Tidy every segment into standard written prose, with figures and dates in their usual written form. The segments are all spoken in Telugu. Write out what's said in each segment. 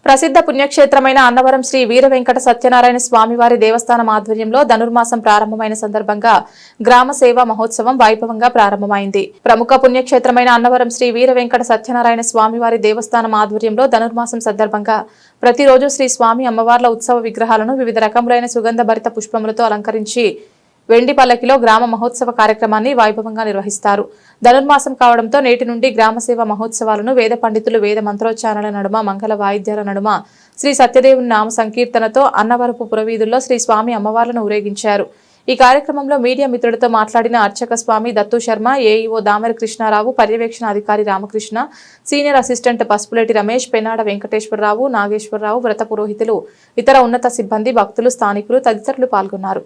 ప్రసిద్ధ పుణ్యక్షేత్రమైన అన్నవరం శ్రీ వీర వెంకట సత్యనారాయణ స్వామివారి దేవస్థానం ఆధ్వర్యంలో ధనుర్మాసం ప్రారంభమైన సందర్భంగా గ్రామ సేవా మహోత్సవం వైభవంగా ప్రారంభమైంది. ప్రముఖ పుణ్యక్షేత్రమైన అన్నవరం శ్రీ వీర వెంకట సత్యనారాయణ స్వామివారి దేవస్థానం ఆధ్వర్యంలో ధనుర్మాసం సందర్భంగా ప్రతిరోజు శ్రీ స్వామి అమ్మవార్ల ఉత్సవ విగ్రహాలను వివిధ రకములైన సుగంధభరిత పుష్పములతో అలంకరించి వెండి పల్లకిలో గ్రామ మహోత్సవ కార్యక్రమాన్ని వైభవంగా నిర్వహిస్తారు. ధనుర్మాసం కావడంతో నేటి నుండి గ్రామ సేవ మహోత్సవాలను వేద పండితులు వేద మంత్రోచ్చారణల నడుమ మంగళ వాయిద్యాల నడుమ శ్రీ సత్యదేవుని నామ సంకీర్తనతో అన్నవరపు పురవీధుల్లో శ్రీ స్వామి అమ్మవార్లను ఊరేగించారు. ఈ కార్యక్రమంలో మీడియా మిత్రులతో మాట్లాడిన అర్చక స్వామి దత్తు శర్మ, ఏఈఓ దామరి కృష్ణారావు, పర్యవేక్షణ అధికారి రామకృష్ణ, సీనియర్ అసిస్టెంట్ పసుపులేటి రమేష్, పెనాడ వెంకటేశ్వరరావు, నాగేశ్వరరావు, వ్రత పురోహితులు, ఇతర ఉన్నత సిబ్బంది, భక్తులు, స్థానికులు తదితరులు పాల్గొన్నారు.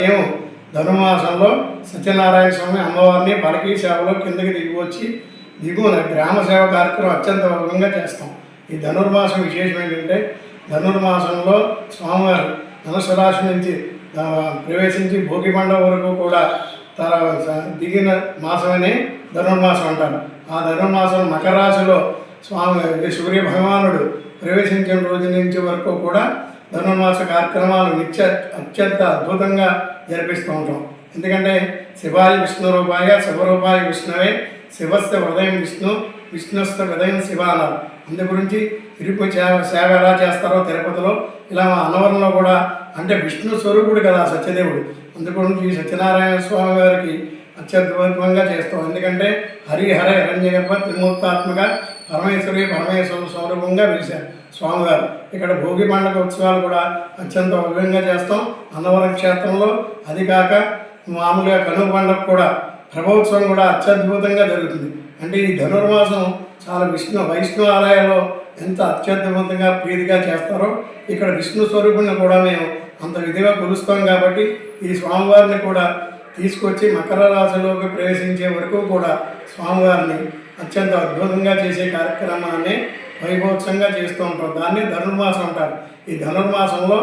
మేము ధనుర్మాసంలో సత్యనారాయణ స్వామి అమ్మవారిని పలకీ సేవలో కిందకి దిగివచ్చి దిగువన గ్రామ సేవ కార్యక్రమం అత్యంత వైభవంగా చేస్తాం. ఈ ధనుర్మాసం విశేషం ఏంటంటే ధనుర్మాసంలో స్వామివారు ధనుసు రాశి నుంచి ప్రవేశించి భోగిమండ వరకు కూడా దిగిన మాసమని ధనుర్మాసం అంటారు. ఆ ధనుర్మాసం మకర రాశిలో స్వామి సూర్య భగవానుడు ప్రవేశించిన రోజు నుంచి వరకు కూడా ధనుర్మాస కార్యక్రమాలు అత్యంత అద్భుతంగా జరిపిస్తూ ఉంటాం. ఎందుకంటే శివాయ విష్ణు రూపాయ శివరూపాయ విష్ణువే శివస్థ హృదయం విష్ణు విష్ణుస్థ హృదయం శివ అన్నారు. అందు గురించి తిరుపతి సేవ ఎలా చేస్తారో తిరుపతిలో ఇలా మా అన్నవరంలో కూడా అంటే విష్ణు స్వరూపుడు కదా సత్యదేవుడు. అందుగురించి సత్యనారాయణ స్వామి గారికి అత్యద్భుతంగా చేస్తాం. ఎందుకంటే హరిహర హిరణ్యగర్భ త్రిమూర్తాత్మక పరమేశ్వరి పరమేశ్వర స్వరూపంగా పిలిచారు స్వామివారు. ఇక్కడ భోగి పండుగ ఉత్సవాలు కూడా అత్యంత వైభవంగా చేస్తాం అన్నవరం క్షేత్రంలో. అది కాక మామూలుగా కనుమ పండుగ కూడా ప్రభోత్సవం కూడా అత్యద్భుతంగా జరుగుతుంది. అంటే ఈ ధనుర్మాసం చాలా వైష్ణవ ఆలయాల్లో ఎంత అత్యద్భుతంగా ప్రీతిగా చేస్తారో ఇక్కడ విష్ణు స్వరూపుని కూడా మేము అంత విధిగా కొలుస్తాం. కాబట్టి ఈ స్వామివారిని కూడా తీసుకొచ్చి మకర రాశిలోకి ప్రవేశించే వరకు కూడా స్వామివారిని అత్యంత అద్భుతంగా చేసే కార్యక్రమాన్ని వైభోత్సవంగా చేస్తూ ఉంటారు. దాన్ని ధనుర్మాసం అంటారు. ఈ ధనుర్మాసంలో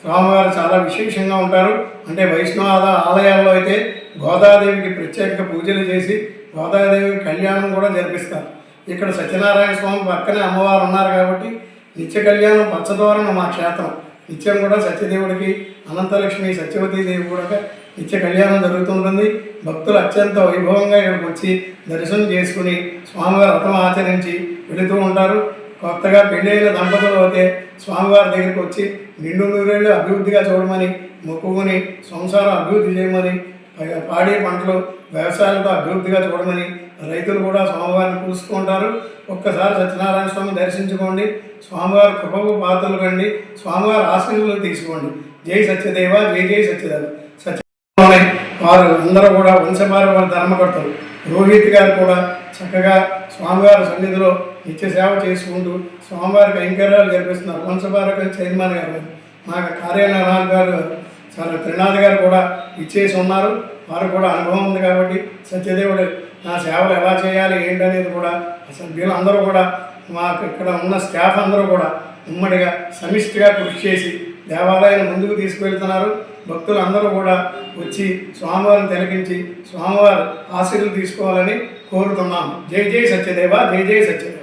స్వామివారు చాలా విశేషంగా ఉంటారు. అంటే వైష్ణవ ఆలయాల్లో అయితే గోదాదేవికి ప్రత్యేక పూజలు చేసి గోదాదేవికి కళ్యాణం కూడా జరిపిస్తారు. ఇక్కడ సత్యనారాయణ స్వామి పక్కనే అమ్మవారు ఉన్నారు కాబట్టి నిత్య కళ్యాణం పచ్చదోరణ మా క్షేత్రం. నిత్యం కూడా సత్యదేవుడికి అనంతలక్ష్మి సత్యవతీదేవి కూడా నిత్య కళ్యాణం జరుగుతుంటుంది. భక్తులు అత్యంత వైభవంగా ఇక్కడికి వచ్చి దర్శనం చేసుకుని స్వామివారి వ్రతం ఆచరించి వెళుతూ ఉంటారు. కొత్తగా పెళ్ళైన దంపతులు అయితే స్వామివారి దగ్గరికి వచ్చి నిండు నూరేళ్ళు అభివృద్ధిగా చూడమని మొక్కుకొని సంసారం అభివృద్ధి చేయమని పాడి పంటలు వ్యవసాయాలతో అభివృద్ధిగా చూడమని రైతులు కూడా స్వామివారిని పూసుకుంటారు. ఒక్కసారి సత్యనారాయణ స్వామి దర్శించుకోండి. స్వామివారి కృపకు పాత్రలు కండి. స్వామివారి ఆశీర్వాదాలు తీసుకోండి. జై సత్యదేవ, జై జై సత్యదేవ. వారు అందరూ కూడా వంశపారపర ధర్మకర్తలు. రోహిత్ గారు కూడా చక్కగా స్వామివారి సన్నిధిలో నిత్య సేవ చేసుకుంటూ స్వామివారి కైంకర్యాలు జరిపిస్తున్నారు. వంశపారక చైర్మన్ గారు, మా కార్యనిర్వాహక గారు చాలా త్రినాథ్ గారు కూడా ఇచ్చేసి ఉన్నారు. వారు కూడా అనుభవం ఉంది కాబట్టి సత్యదేవుడు నా సేవలు ఎలా చేయాలి ఏంటనేది కూడా సభ్యులు అందరూ కూడా మాకు ఇక్కడ ఉన్న స్టాఫ్ అందరూ కూడా ఉమ్మడిగా సమిష్టిగా కృషి చేసి దేవాలయాన్ని ముందుకు తీసుకువెళ్తున్నారు. భక్తులు అందరూ కూడా వచ్చి స్వామివారిని తిలకించి స్వామివారి ఆశీర్వాదం తీసుకోవాలని కోరుతున్నాము. జై జై సత్యదేవ, జై జై సత్యదేవ.